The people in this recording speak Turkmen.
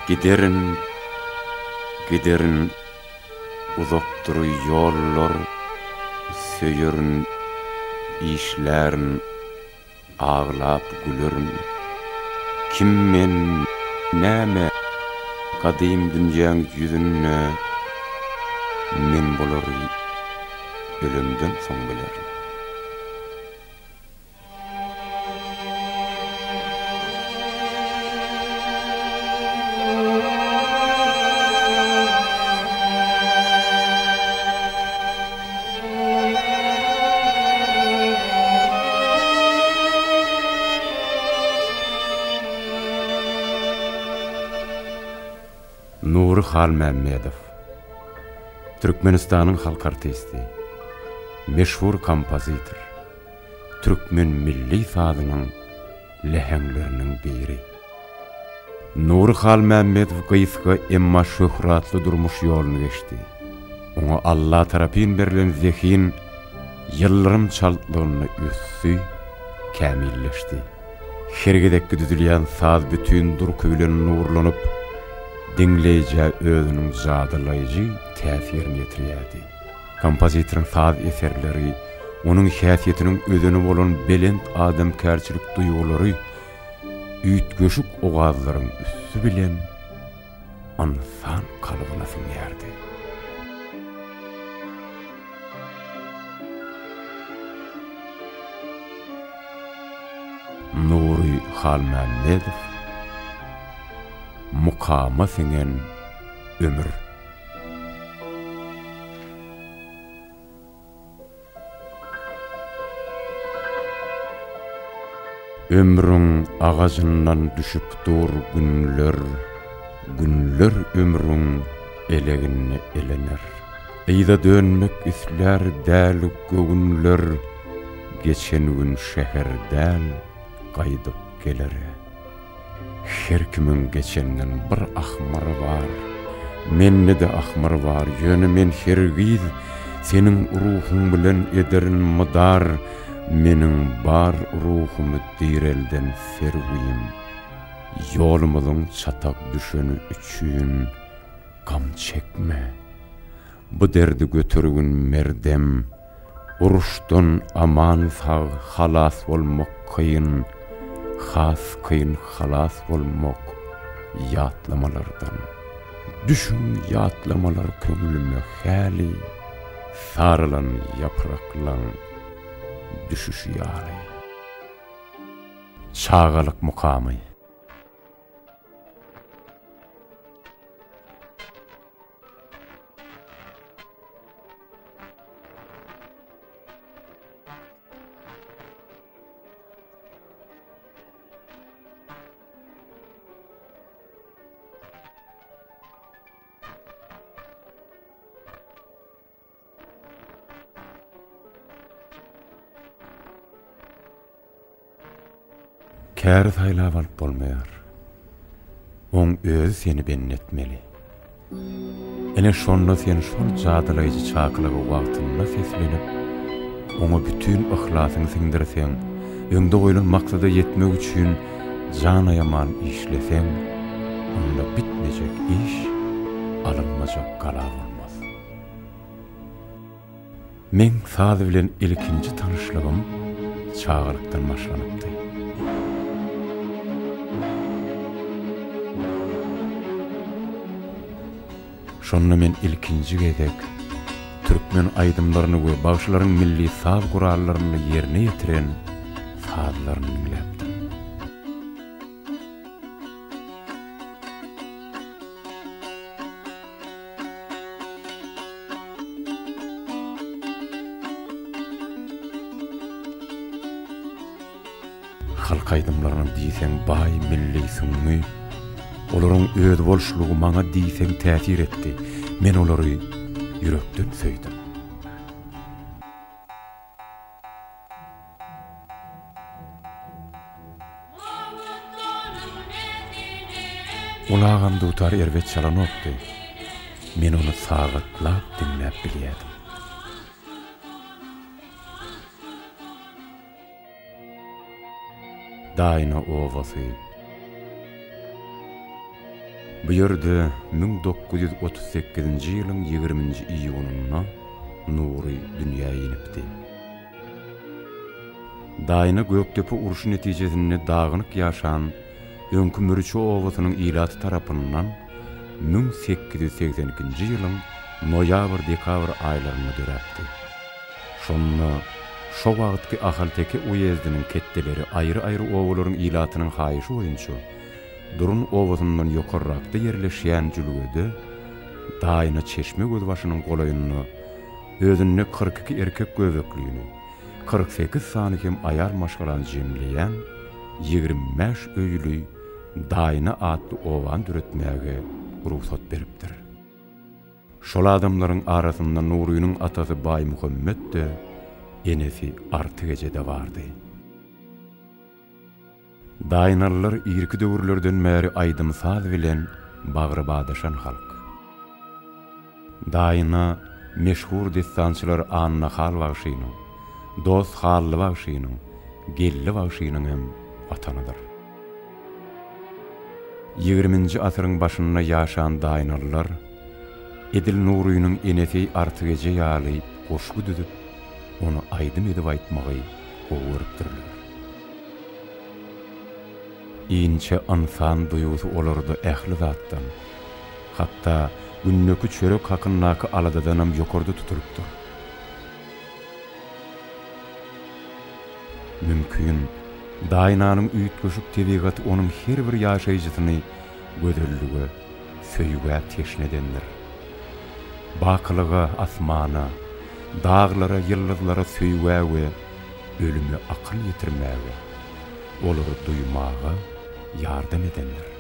Giderin, giderin, uzakdır yollar, söyürün, işlerin, ağlap gülürün. Kim men, näme, kadim dünýäň yüzünne, men bolary, ölümden soň bilerim. Nuri Hal Mehmedov, Türkmenistanyň halk artisti, meşhur kompozitor, Türkmen milli sazynyň lehengleriniň biri. Nuri Hal Mehmedov gysga emma şöhratly durmuş ýoluny geçdi. Oňa Allah tarapyn berilen zehin ýyllarym çaltlygyny üssü, kämilleşdi. Hergedekki düzülýän saz bütün durky bilen nurlanyp, dinleyici özünün zadylaýjy täsirini ýetirýärdi. Kompozitoriň saz eserleri, onuň häsiýetiniň özüne bolan belent adamkärçilik duýgulary, üýtgeşik ogazlaryň üssü bilen ansan kalygyna sinýärdi. Nuri Hal Mehmedov, mukama singen ömür. Ömrüň agajyndan düşüp dur günler, günler ömrüň elegine elener. Eýda dönmek isler däl gögünler, geçen gün şäherdän gaýdyp geler. Her kimin geçenden bir ahmary bar, menne de ahmary bar, ýöne men hergiz seniň ruhun bilen ederin mydar, meniň bar ruhumy direlden serwiyim. Ýolumyzyň çatak düşeni üçin gam çekme. Bu derdi götürgün merdem, uruşdan aman sağ halas bolmak kıyın, has kıyın halas bolmak yatlamalardan. Düşün yatlamalar köngülüme hali, sarılan yapraklan düşüş yali. Çağalık mukamı. Kär saýlap alyp bolmaýar. Oň özü seni bennetmeli. Ene şonda sen şol jadylaýjy çakylygy wagtynda seslenip, oňa bütün ihlasyny siňdirseň, öňde goýulan maksada ýetmek üçin janaýaman işleseň, onda bitmejek iş, alınmajak gala bolmaz. Men saz bilen ilkinji tanışlygym çağırykdan başlanypdy. Şonda men ilkinji gedek türkmen aýdymlaryny we bagşylaryň milli saz gurallaryny ýerine ýetiren sazlaryny dinläpdim. Halk aýdymlaryny diýsem baý milli süňmi, olaryň öz bolşlugy maňa diýsem täsir etdi. Men olary ýürekden söýdüm. Ulagam dutar erwet çalanypdy. Men onu sagatlaap dinläp bilýärdim. Daýna owasy, Bu ýerde 1938-nji ýylyň 20-nji iýunyna Nury dünýäge inipdi. Daýyna Gökdepe uruşy netijesinde dağınık ýaşan öňkü Mürçü owasynyň ilaty tarapyndan 1882-nji ýylyň noýabr-dekabr aýlaryna döräpdi. Şonda şo wagtky Ahalteki uyezdiniň ketdeleri aýry-aýry owalaryň ilatynyň haýyşy boýunça Durun owasyndan ýokarrakda ýerleşýän jülgede daýyna çeşme göz başynyň golaýyny özüne 42 erkek göbekligini 48 sany hem aýar maşgalan jemleýän 25 öýlü daýyna atly owan düretmäge ruhsat beripdir. Şol adamlaryň arasynda Nurynyň atasy Baý Muhammed de enesi Artygejede bardy. Daýnalar irki döwürlerden bäri aýdymsaz bilen bagry badaşan halk. Daýna meşhur destançylar anna hal bagşynyň, dost hally bagşynyň, gelli bagşynyň hem atanydyr. 20-nji asyryň başynda ýaşan daýnalar Edil Nurynyň enesi Artygeje ýaly goşgu düzüp, onu aýdym edip aýtmagy gowurupdyrlar. İnçe ansan duýusy olardy ähli zatdan. Hatda günnöki çörek hakyndaky aladadanam ýokarda tuturupdyr. Mümkin daýnanyň üýtgeşik tebigaty onuň her bir ýaşaýjysyny gözellige, söýüge teşnedendir. Baklyga, asmana, dağlara, ýyldızlara söýüge we ölüme akyl ýetirmäge, olary duýmaga ýardam edendir.